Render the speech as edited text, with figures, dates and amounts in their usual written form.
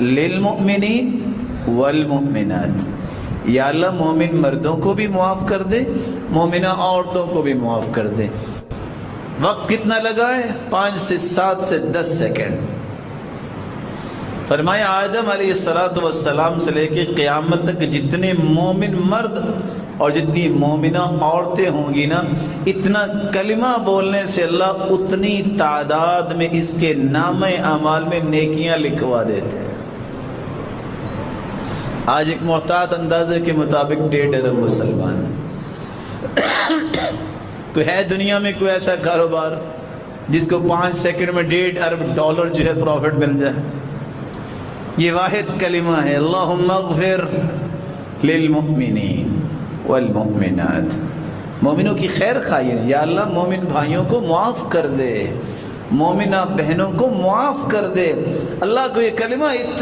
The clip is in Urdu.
للمؤمنین والمؤمنات، یا اللہ مومن مردوں کو بھی معاف کر دے، مومنہ عورتوں کو بھی معاف کر دے۔ وقت کتنا لگا ہے؟ 5 سے 7 سے 10 سیکنڈ۔ فرمایا آدم علیہ السلام سے لے کے قیامت تک جتنے مومن مرد اور جتنی مومنہ عورتیں ہوں گی نا، اتنا کلمہ بولنے سے اللہ اتنی تعداد میں اس کے نامہ اعمال میں نیکیاں لکھوا دیتے ہیں۔ آج ایک محتاط اندازے کے مطابق 1.5 ارب مسلمان، کوئی ہے دنیا میں کوئی ایسا کاروبار جس کو 5 سیکنڈ میں 1.5 ارب ڈالر جو ہے پروفٹ مل جائے؟ یہ واحد کلمہ ہے، اللہم اغفر للمؤمنین والمؤمنات، مومنوں کی خیر خواہی، یا اللہ مومن بھائیوں کو معاف کر دے، مومنہ بہنوں کو معاف کر دے۔ اللہ کو یہ کلمہ اتنا